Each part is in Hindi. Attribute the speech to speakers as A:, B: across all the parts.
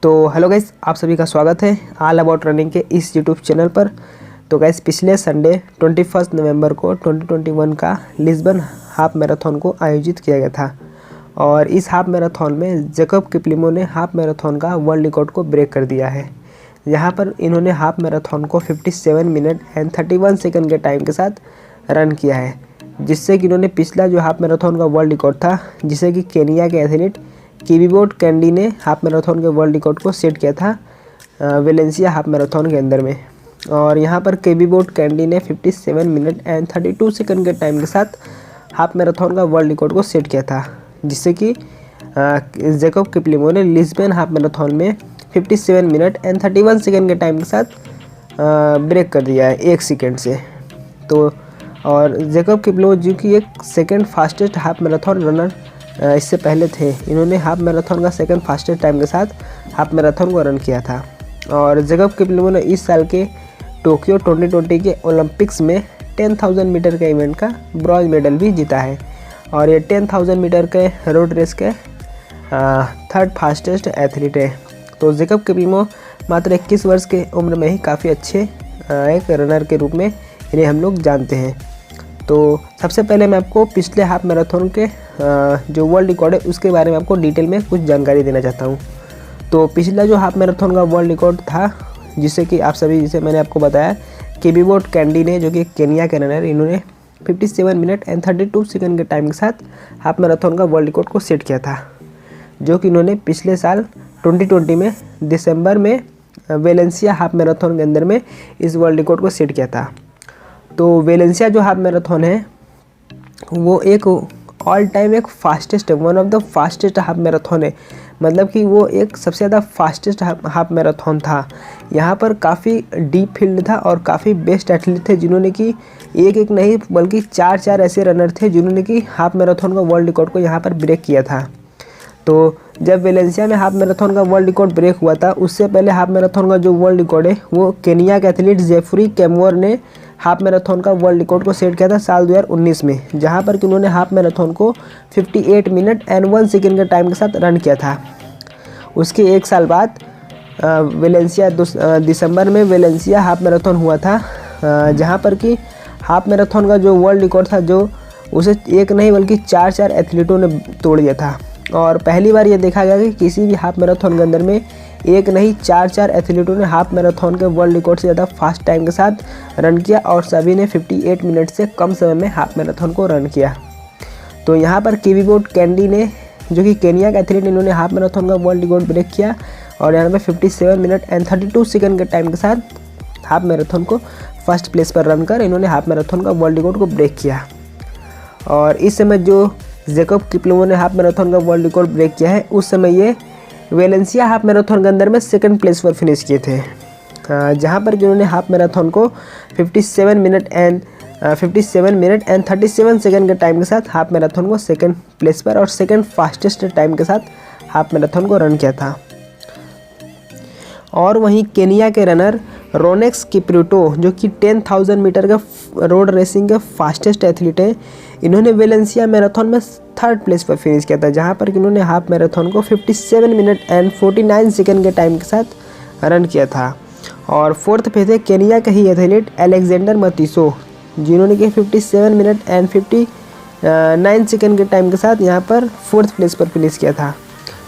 A: तो हेलो गाइस, आप सभी का स्वागत है ऑल अबाउट रनिंग के इस यूट्यूब चैनल पर। तो गाइस, पिछले संडे 21 नवंबर को 2021 का लिस्बन हाफ मैराथन को आयोजित किया गया था और इस हाफ मैराथन में जैकब किपलिमो ने हाफ मैराथन का वर्ल्ड रिकॉर्ड को ब्रेक कर दिया है। यहाँ पर इन्होंने हाफ मैराथन को 57 मिनट एंड 31 सेकंड के टाइम के साथ रन किया है, जिससे कि इन्होंने पिछला जो हाफ मैराथन का वर्ल्ड रिकॉर्ड था, जिसे कि केनिया के एथलीट किबिबोट कैंडी ने हाफ मैराथन के वर्ल्ड रिकॉर्ड को सेट किया था वेलेंसिया हाफ मैराथन के अंदर में। और यहाँ पर किबिबोट कैंडी ने 57 मिनट एंड 32 सेकंड के टाइम के साथ हाफ मैराथन का वर्ल्ड रिकॉर्ड को सेट किया था, जिससे कि जैकब किपलिमो ने लिस्बन हाफ मैराथन में 57 मिनट एंड 31 सेकंड के टाइम के साथ ब्रेक कर दिया है 1 सेकंड से। तो और जैकब किपलिमो जो कि एक second fastest half marathon runner इससे पहले थे, इन्होंने हाफ मैराथन का सेकंड फास्टेस्ट टाइम के साथ हाफ मैराथन को रन किया था। और जैकब किपलिमो ने इस साल के टोक्यो 2020 के ओलंपिक्स में 10,000 मीटर के इवेंट का ब्रॉन्ज मेडल भी जीता है और ये 10,000 मीटर के रोड रेस के थर्ड फास्टेस्ट एथलीट है। तो जैकब किपलिमो मात्र 21 वर्ष के उम्र में ही काफ़ी अच्छे एक रनर के रूप में इन्हें हम लोग जानते हैं। तो सबसे पहले मैं आपको पिछले हाफ मैराथन के जो वर्ल्ड रिकॉर्ड है उसके बारे में आपको डिटेल में कुछ जानकारी देना चाहता हूँ। तो पिछला जो हाफ मैराथन का वर्ल्ड रिकॉर्ड था, जिसे कि आप सभी, जिसे मैंने आपको बताया, किबिबोट कैंडी ने, जो कि केनिया के रनर, इन्होंने 57 मिनट एंड 32 सेकंड के टाइम के साथ हाफ मैराथन का वर्ल्ड रिकॉर्ड को सेट किया था, जो कि इन्होंने पिछले साल 2020 में दिसंबर में वेलेंसिया हाफ मैराथन के अंदर में इस वर्ल्ड रिकॉर्ड को सेट किया था। तो वेलेंसिया जो हाफ मैराथन है वो एक ऑल टाइम एक fastest, one of the fastest half marathon है। मतलब कि वो एक सबसे ज़्यादा फास्टेस्ट हाफ मैराथन था। यहाँ पर काफ़ी डीप फील्ड था और काफ़ी बेस्ट एथलीट थे, जिन्होंने कि एक नहीं बल्कि चार ऐसे रनर थे जिन्होंने कि हाफ मैराथन का वर्ल्ड रिकॉर्ड को यहाँ पर ब्रेक किया था। तो जब वेलेंसिया में हाफ मैराथन का वर्ल्ड रिकॉर्ड ब्रेक हुआ था, उससे पहले हाफ मैराथन का जो वर्ल्ड रिकॉर्ड है वो केनिया के एथलीट जेफरी कैमवर ने हाफ मैराथन का वर्ल्ड रिकॉर्ड को सेट किया था साल 2019 में, जहां पर कि उन्होंने हाफ मैराथन को 58 मिनट एंड 1 सेकंड के टाइम के साथ रन किया था। उसके एक साल बाद वेलेंसिया दिसंबर में वेलेंसिया हाफ मैराथन हुआ था, जहां पर कि हाफ मैराथन का जो वर्ल्ड रिकॉर्ड था, जो उसे एक नहीं बल्कि चार एथलीटों ने तोड़ दिया था। और पहली बार ये देखा गया कि किसी भी हाफ मैराथन के अंदर में एक नहीं चार एथलीटों ने हाफ मैराथन के वर्ल्ड रिकॉर्ड से ज़्यादा फास्ट टाइम के साथ रन किया और सभी ने 58 मिनट से कम समय में हाफ मैराथन को रन किया। तो यहाँ पर किबिबोट कैंडी ने, जो कि केनिया के एथलीट, इन्होंने हाफ मैराथन का वर्ल्ड रिकॉर्ड ब्रेक किया और यहाँ पर 57 मिनट एंड 32 सेकंड के टाइम के साथ हाफ मैराथन को फर्स्ट प्लेस पर रन कर इन्होंने हाफ मैराथन का वर्ल्ड रिकॉर्ड को ब्रेक किया। और इस समय जो जैकब किपलिमो ने हाफ मैराथन का वर्ल्ड रिकॉर्ड ब्रेक किया है, उस समय ये वेलेंसिया हाफ मैराथन के अंदर में सेकंड प्लेस पर फिनिश किए थे, जहां पर जिन्होंने हाफ मैराथन को 57 मिनट एंड 37 सेकंड के टाइम के साथ हाफ मैराथन को सेकंड प्लेस पर और सेकंड फास्टेस्ट टाइम के साथ हाफ मैराथन को रन किया था। और वहीं केनिया के रनर रोनेक्स किप्रुटो, जो कि 10,000 मीटर का रोड रेसिंग के फास्टेस्ट एथलीट हैं, इन्होंने वेलेंसिया मैराथन में थर्ड प्लेस पर फिनिश किया था, जहां पर इन्होंने हाफ मैराथन को 57 मिनट एंड 49 सेकंड के टाइम के साथ रन किया था। और फोर्थ पे थे केनिया के ही एथलीट अलेक्जेंडर मतीसो, जिन्होंने कि 57 मिनट एंड 59 सेकंड के टाइम के साथ यहाँ पर फोर्थ प्लेस पर फिनिश किया था।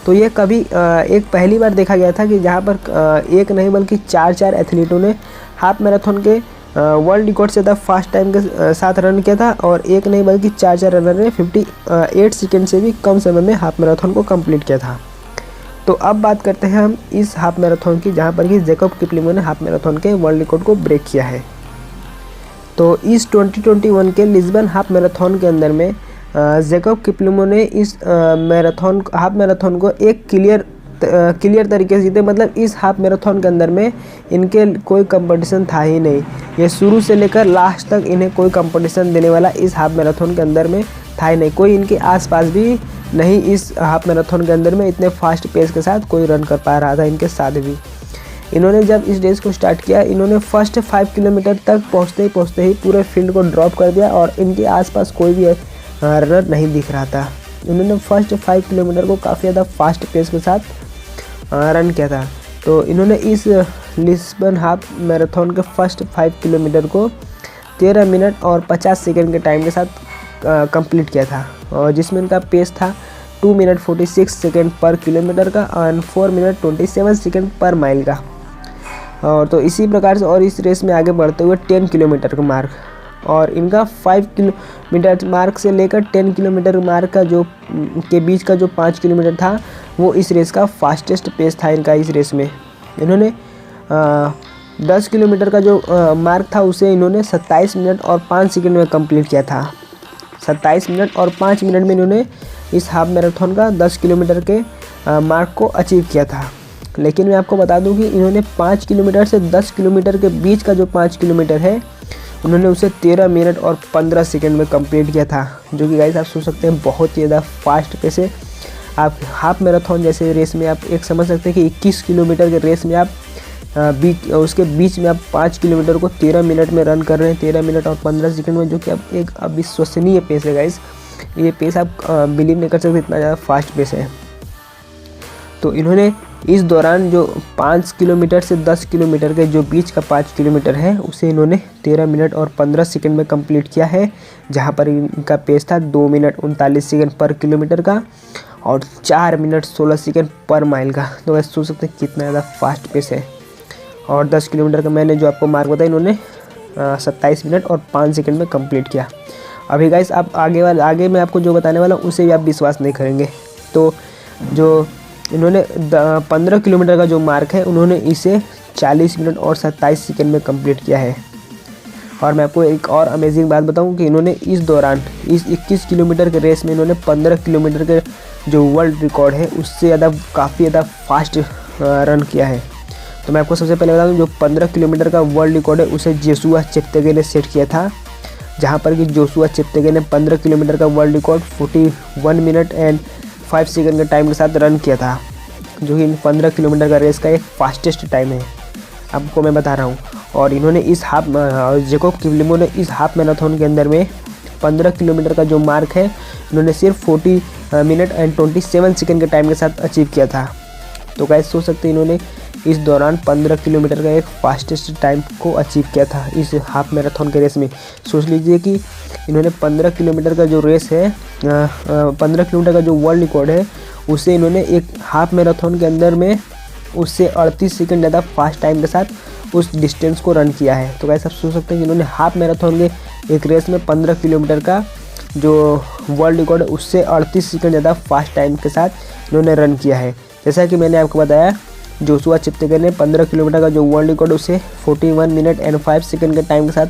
A: तो ये कभी एक पहली बार देखा गया था कि जहाँ पर एक नहीं बल्कि चार एथलीटों ने हाफ मैराथन के वर्ल्ड रिकॉर्ड से ज़्यादा फास्ट टाइम के साथ रन किया था और एक नहीं बल्कि चार रनर ने 58 सेकंड से भी कम समय में हाफ मैराथन को कंप्लीट किया था। तो अब बात करते हैं हम इस हाफ मैराथन की, जहाँ पर कि जैकब किपलिमो ने हाफ मैराथन के वर्ल्ड रिकॉर्ड को ब्रेक किया है। तो इस 2021 के लिस्बन हाफ मैराथन के अंदर में जैकब किपलिमो ने इस हाफ मैराथन को एक क्लियर तरीके से जीते। मतलब इस हाफ मैराथन के अंदर में इनके कोई कंपटीशन था ही नहीं। ये शुरू से लेकर लास्ट तक इन्हें कोई कंपटीशन देने वाला इस हाफ मैराथन के अंदर में था ही नहीं। कोई इनके आसपास भी नहीं इस हाफ मैराथन के अंदर में इतने फास्ट पेस के साथ कोई रन कर पा रहा था इनके साथ भी। इन्होंने जब इस रेस को स्टार्ट किया, इन्होंने फर्स्ट 5 किलोमीटर तक पहुँचते ही पूरे फील्ड को ड्रॉप कर दिया और इनके आसपास कोई भी रनर नहीं दिख रहा था। इन्होंने फर्स्ट 5 किलोमीटर को काफ़ी ज़्यादा फास्ट पेस के साथ रन किया था। तो इन्होंने इस लिस्बन हाफ मैराथन के फर्स्ट 5 किलोमीटर को 13 मिनट और 50 सेकंड के टाइम के साथ कंप्लीट किया था, और जिसमें इनका पेस था 2 मिनट 46 सेकंड पर किलोमीटर का और 4 मिनट 27 सेकंड पर माइल का। और तो इसी प्रकार से और इस रेस में आगे बढ़ते हुए 10 किलोमीटर का मार्क, और इनका 5 किलोमीटर मार्क से लेकर 10 किलोमीटर मार्क का जो के बीच का जो 5 किलोमीटर था वो इस रेस का फास्टेस्ट पेस था इनका। इस रेस में इन्होंने 10 किलोमीटर का जो मार्क था उसे इन्होंने 27 मिनट और 5 सेकंड में कंप्लीट किया था। 27 मिनट और 5 मिनट में इन्होंने इस हाफ मैराथन का 10 किलोमीटर के मार्क को अचीव किया था। लेकिन मैं आपको बता दूं कि इन्होंने 5 किलोमीटर से 10 किलोमीटर के बीच का जो 5 किलोमीटर है उन्होंने उसे 13 मिनट और 15 सेकंड में कंप्लीट किया था, जो कि गाइस आप सोच सकते हैं बहुत ही ज़्यादा फास्ट पेस है। आप हाफ मैराथन जैसे रेस में आप एक समझ सकते हैं कि 21 किलोमीटर के रेस में आप उसके बीच में आप 5 किलोमीटर को 13 मिनट में रन कर रहे हैं, 13 मिनट और 15 सेकंड में, जो कि अब एक अविश्वसनीय पेस है गाइस। ये पेस आप बिलीव नहीं कर सकते, इतना ज़्यादा फास्ट पेस है। तो इन्होंने इस दौरान जो 5 किलोमीटर से 10 किलोमीटर के जो बीच का 5 किलोमीटर है उसे इन्होंने 13 मिनट और 15 सेकंड में कंप्लीट किया है, जहां पर इनका पेस था 2 मिनट 39 सेकंड पर किलोमीटर का और 4 मिनट 16 सेकंड पर माइल का। तो वैसे सोच सकते हैं कितना ज़्यादा फास्ट पेस है। और 10 किलोमीटर का मैंने जो आपको मार्क बताया इन्होंने 27 मिनट और 5 सेकंड में कंप्लीट किया। अभी गाइस आप आगे मैं आपको जो बताने वाला हूँ उसे भी आप विश्वास नहीं करेंगे। तो जो इन्होंने 15 किलोमीटर का जो मार्क है उन्होंने इसे 40 मिनट और 27 सेकंड में कंप्लीट किया है। और मैं आपको एक और अमेजिंग बात बताऊं कि इन्होंने इस दौरान इस 21 किलोमीटर के रेस में इन्होंने 15 किलोमीटर के जो वर्ल्ड रिकॉर्ड है उससे ज़्यादा काफ़ी ज़्यादा फास्ट रन किया है। तो मैं आपको सबसे पहले बता दूँ जो 15 किलोमीटर का वर्ल्ड रिकॉर्ड है उसे जोशुआ चिप्तेगे ने सेट किया था, जहाँ पर कि जोशुआ चिप्तेगे ने 15 किलोमीटर का world record 41 minute and 5 second के टाइम के साथ रन किया था, जो कि 15 किलोमीटर का रेस का एक फास्टेस्ट टाइम है, आपको मैं बता रहा हूँ। और इन्होंने इस जैकब किपलिमो ने इस हाफ मैराथन के अंदर में 15 किलोमीटर का जो मार्क है इन्होंने सिर्फ 40 मिनट एंड 27 सेकंड के टाइम के साथ अचीव किया था। तो गाइस सोच सकते हैं इन्होंने इस दौरान 15 किलोमीटर का एक फास्टेस्ट टाइम को अचीव किया था इस हाफ मैराथन के रेस में। सोच लीजिए कि इन्होंने 15 किलोमीटर का जो रेस है 15 किलोमीटर का जो वर्ल्ड रिकॉर्ड है उसे इन्होंने एक हाफ मैराथन के अंदर में उससे 38 सेकंड ज़्यादा फास्ट टाइम के साथ उस डिस्टेंस को रन किया है। तो गाइस आप सोच सकते हैं कि इन्होंने हाफ मैराथन के एक रेस में 15 किलोमीटर का जो वर्ल्ड रिकॉर्ड है उससे 38 सेकंड ज़्यादा फास्ट टाइम के साथ इन्होंने रन किया है। जैसा कि मैंने आपको बताया जोशुआ चिप्तेगे ने 15 किलोमीटर का जो वर्ल्ड रिकॉर्ड उसे 41 मिनट एंड 5 सेकंड के टाइम के साथ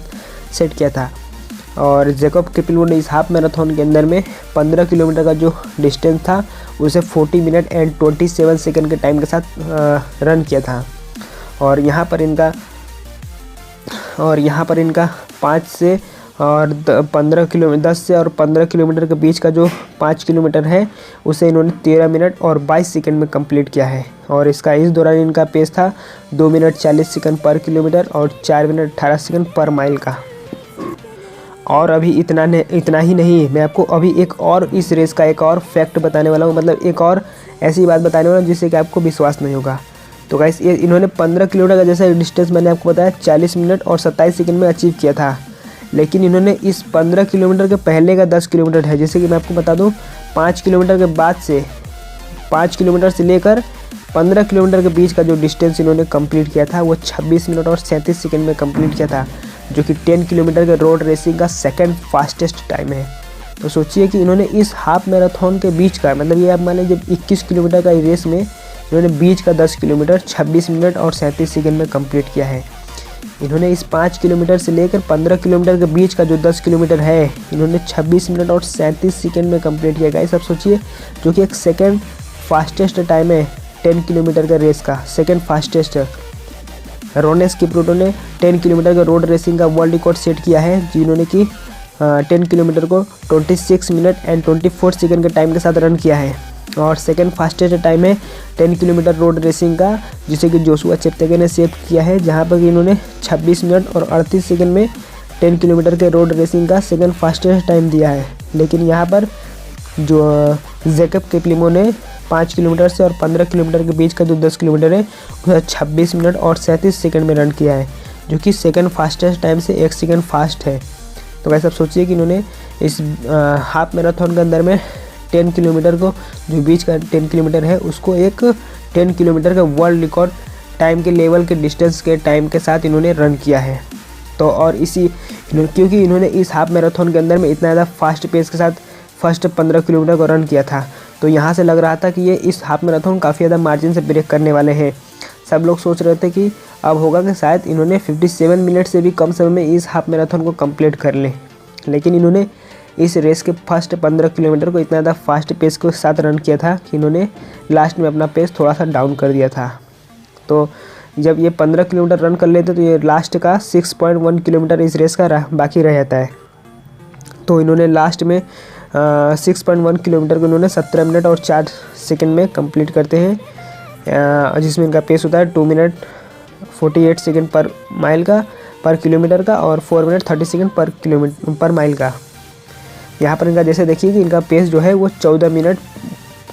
A: सेट किया था, और जैकब किपलिमो ने इस हाफ मैराथन के अंदर में 15 किलोमीटर का जो डिस्टेंस था उसे 40 मिनट एंड 27 सेकंड के टाइम के साथ रन किया था। और यहाँ पर इनका 5 से और 10 से और 15 किलोमीटर के बीच का जो 5 किलोमीटर है उसे इन्होंने 13 मिनट और 22 सेकंड में कंप्लीट किया है। और इस दौरान इनका पेस था 2 मिनट 40 सेकंड पर किलोमीटर और 4 मिनट 18 सेकंड पर माइल का। और अभी इतना ही नहीं, मैं आपको अभी एक और इस रेस का एक और फैक्ट बताने वाला हूँ, मतलब एक और ऐसी बात बताने वाला हूँ जिससे कि आपको विश्वास नहीं होगा। तो गाइस ये इन्होंने 15 किलोमीटर का जैसा डिस्टेंस मैंने आपको बताया 40 मिनट और 27 सेकंड में अचीव किया था, लेकिन इन्होंने इस 15 किलोमीटर के पहले का 10 किलोमीटर है, जैसे कि मैं आपको बता दूं 5 किलोमीटर के बाद से 5 किलोमीटर से लेकर 15 किलोमीटर के बीच का जो डिस्टेंस इन्होंने कंप्लीट किया था वो 26 मिनट और 37 सेकंड में कंप्लीट किया था, जो कि 10 किलोमीटर के रोड रेसिंग का सेकंड फास्टेस्ट टाइम है। तो सोचिए कि इन्होंने इस हाफ मैराथन के बीच का, मतलब ये आप मान लीजिए 21 किलोमीटर का रेस में इन्होंने बीच का 10 किलोमीटर 26 मिनट और 37 सेकंड में कंप्लीट किया है। इन्होंने इस 5 किलोमीटर से लेकर 15 किलोमीटर के बीच का जो 10 किलोमीटर है इन्होंने 26 मिनट और 37 सेकंड में कंप्लीट किया। गाइस आप सोचिए, जो कि एक सेकंड फास्टेस्ट टाइम है 10 किलोमीटर का रेस का, सेकंड फास्टेस्ट। रोनेस किप्रुटो ने 10 किलोमीटर का रोड रेसिंग का वर्ल्ड रिकॉर्ड सेट किया है, जिन्होंने कि 10 किलोमीटर को 26 मिनट एंड 24 सेकंड के टाइम के साथ रन किया है। और सेकंड फास्टेस्ट टाइम है 10 किलोमीटर रोड रेसिंग का, जिसे कि जोशुआ चिप्तेगे ने सेट किया है, जहां पर इन्होंने 26 मिनट और 38 सेकंड में 10 किलोमीटर के रोड रेसिंग का सेकंड फास्टेस्ट टाइम दिया है। लेकिन यहाँ पर जो जैकब किपलिमो ने 5 किलोमीटर से और 15 किलोमीटर के बीच का जो 10 किलोमीटर है वह 26 मिनट और 37 सेकंड में रन किया है, जो कि सेकंड फास्टेस्ट टाइम से 1 सेकंड फास्ट है। तो वैसे आप सोचिए कि इन्होंने इस हाफ मैराथन के अंदर में 10 किलोमीटर को, जो बीच का 10 किलोमीटर है उसको एक 10 किलोमीटर का वर्ल्ड रिकॉर्ड टाइम के लेवल के डिस्टेंस के टाइम के साथ इन्होंने रन किया है। तो और क्योंकि इन्होंने इस हाफ मैराथन के अंदर में इतना ज़्यादा फास्ट पेस के साथ फर्स्ट 15 किलोमीटर को रन किया था, तो यहाँ से लग रहा था कि ये इस हाफ मैराथन काफ़ी ज़्यादा मार्जिन से ब्रेक करने वाले हैं। सब लोग सोच रहे थे कि अब होगा कि शायद इन्होंने 57 मिनट से भी कम समय में इस हाफ मैराथन को कंप्लीट कर लें, लेकिन इन्होंने इस रेस के फर्स्ट 15 किलोमीटर को इतना ज़्यादा फास्ट पेस के साथ रन किया था कि इन्होंने लास्ट में अपना पेस थोड़ा सा डाउन कर दिया था। तो जब ये 15 किलोमीटर रन कर लेते तो ये लास्ट का 6.1 किलोमीटर इस रेस का बाकी रह जाता है। तो इन्होंने लास्ट में 6.1 किलोमीटर को इन्होंने 17 मिनट और 4 सेकंड में कंप्लीट करते हैं, जिसमें इनका पेस होता है 2 मिनट 48 सेकंड पर माइल का, पर किलोमीटर का, और 4 मिनट 30 सेकंड पर माइल का। यहाँ पर इनका जैसे देखिए कि इनका पेस जो है वो 14 मिनट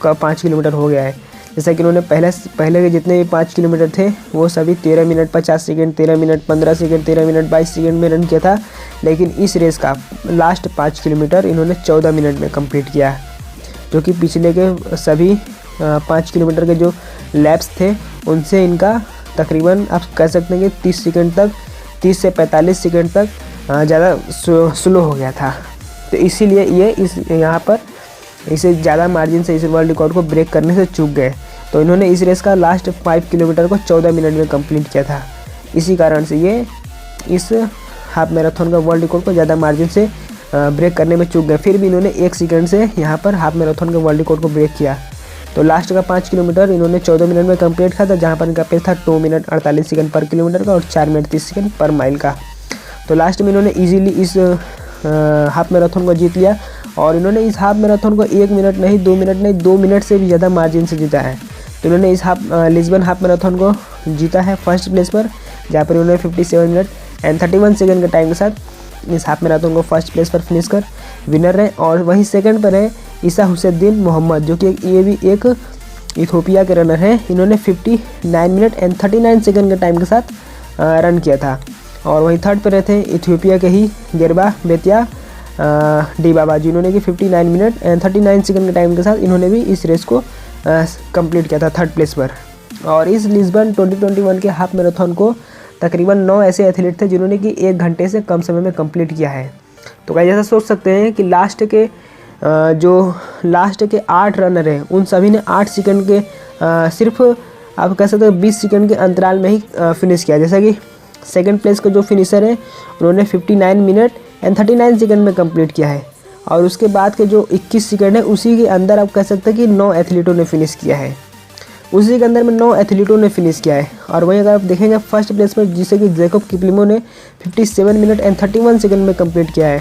A: का 5 किलोमीटर हो गया है। जैसा कि इन्होंने पहले के जितने भी 5 किलोमीटर थे वो सभी 13 minute 50 second, 13 minute 15 second, 13 minute 22 second में रन किया था, लेकिन इस रेस का लास्ट 5 किलोमीटर इन्होंने 14 मिनट में कंप्लीट किया, जो कि पिछले के सभी 5 किलोमीटर के जो लैप्स थे उनसे इनका तकरीबन आप कह सकते हैं कि 30 से 45 सेकंड तक ज़्यादा स्लो हो गया था। तो इसीलिए ये यहाँ पर इसे ज़्यादा मार्जिन से इस वर्ल्ड रिकॉर्ड को ब्रेक करने से चूक गए। तो इन्होंने इस रेस का लास्ट 5 किलोमीटर को 14 मिनट में कंप्लीट किया था। इसी कारण से ये इस हाफ मैराथन का वर्ल्ड रिकॉर्ड को ज़्यादा मार्जिन से ब्रेक करने में चूक गए। फिर भी इन्होंने 1 सेकंड से यहाँ पर हाफ मैराथन का वर्ल्ड रिकॉर्ड को ब्रेक किया। तो लास्ट का 5 किलोमीटर इन्होंने 14 मिनट में कंप्लीट किया था, जहाँ पर इनका पेस था 2 मिनट 48 सेकंड पर किलोमीटर का और 4 मिनट 30 सेकंड पर माइल का। तो लास्ट में इन्होंने ईजिली इस हाफ मैराथन को जीत लिया, और इन्होंने इस हाफ मैराथन को 1 मिनट नहीं 2 मिनट नहीं 2 मिनट से भी ज़्यादा मार्जिन से जीता है। तो इन्होंने इस लिस्बन हाफ मैराथन को जीता है फर्स्ट प्लेस पर, जहाँ पर इन्होंने 57 मिनट एंड 31 सेकंड के टाइम के साथ इस हाफ मैराथन को फर्स्ट प्लेस पर फिनिश कर विनर रहे। और वहीं सेकंड पर है ईसा हुसैद्दीन मोहम्मद, जो कि ये भी एक इथियोपिया के रनर हैं। इन्होंने 59 मिनट एंड 39 सेकंड के टाइम के साथ रन किया था। और वहीं थर्ड पर रहते हैं इथियोपिया के ही गेरबा बेतिया डिबाबा, जिन्होंने कि 59 मिनट एंड 39 सेकंड के टाइम के साथ इन्होंने भी इस रेस को कंप्लीट किया था थर्ड प्लेस पर। और इस लिस्बन 2021 के हाफ मैराथन को तकरीबन 9 ऐसे एथलीट थे जिन्होंने कि 1 घंटे से कम समय में कंप्लीट किया है। तो गाइस ऐसा सोच सकते हैं कि लास्ट के 8 रनर हैं उन सभी ने 8 सेकंड के सिर्फ आप कह सकते हैं 20 सेकंड के अंतराल में ही फिनिश किया। जैसा कि सेकंड प्लेस का जो फिनिशर है उन्होंने 59 मिनट एंड 39 सेकंड में कंप्लीट किया है, और उसके बाद के जो 21 सेकंड है उसी के अंदर आप कह सकते हैं कि 9 एथलीटों ने फिनिश किया है। उसी के अंदर में 9 एथलीटों ने फिनिश किया है। और वहीं अगर आप देखेंगे फर्स्ट प्लेस पर जिसे कि जैकब किपलिमो ने 57 मिनट एंड 31 सेकंड में कंप्लीट किया है।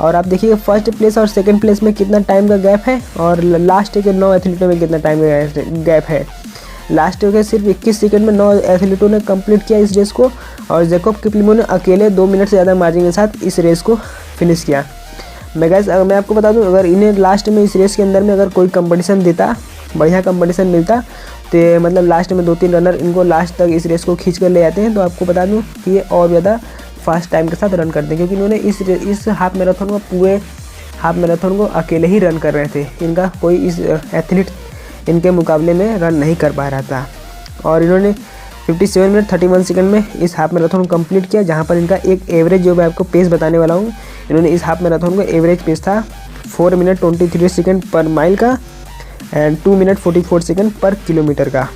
A: और आप देखिए फर्स्ट प्लेस और सेकंड प्लेस में कितना टाइम का गैप है, और लास्ट के 9 एथलीटों में कितना टाइम का गैप है। लास्ट के सिर्फ 21 सेकंड में 9 एथलीटों ने कंप्लीट किया इस रेस को, और जैकब किपलिमो ने अकेले 2 मिनट से ज़्यादा मार्जिन के साथ इस रेस को फिनिश किया। मैं आपको बता दूं, अगर इन्हें लास्ट में इस रेस के अंदर में अगर कोई कंपटीशन देता, बढ़िया कंपटीशन मिलता, तो मतलब लास्ट में 2-3 रनर इनको लास्ट तक इस रेस को खींच कर ले जाते हैं, तो आपको बता दूं कि ये और ज़्यादा फास्ट टाइम के साथ रन करते हैं, क्योंकि इन्होंने इस हाफ मैराथन को पूरे हाफ मैराथन को अकेले ही रन कर रहे थे। इनका कोई इस एथलीट इनके मुकाबले में रन नहीं कर पा रहा था। और इन्होंने 57 मिनट 31 सेकंड में इस हाफ मैराथन को कंप्लीट किया, जहां पर इनका एक एवरेज जो मैं आपको पेस बताने वाला हूं, इन्होंने इस हाफ मैराथन को एवरेज पेस था 4 मिनट 23 सेकंड पर माइल का एंड 2 मिनट 44 सेकंड पर किलोमीटर का।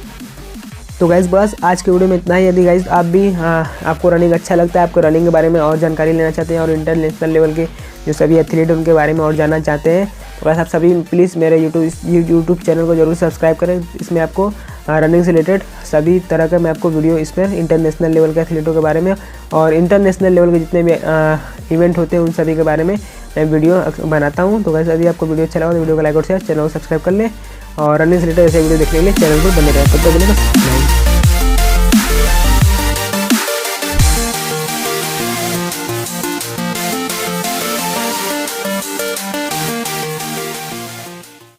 A: तो गाइज़ बस आज के वीडियो में इतना ही। यदि गाइज़ आप भी आपको रनिंग अच्छा लगता है, आपको रनिंग के बारे में और जानकारी लेना चाहते हैं और इंटरनेशनल लेवल के जो सभी एथलीट उनके बारे में और जानना चाहते हैं, तो बस आप सभी प्लीज़ मेरे यूट्यूब चैनल को जरूर सब्सक्राइब करें। इसमें आपको रनिंग से रिलेटेड सभी तरह का मैं आपको वीडियो इसमें इंटरनेशनल लेवल के एथलीटों के बारे में और इंटरनेशनल लेवल के जितने भी इवेंट होते हैं उन सभी के बारे में मैं वीडियो बनाता हूँ। तो वैसे यदि आपको वीडियो अच्छा लगा तो वीडियो को लाइक और शेयर, चैनल को सब्सक्राइब कर लें और रनिंग से रिलेटेड ऐसे वीडियो देखने के लिए चैनल को बने रहें। तब तक के लिए बस।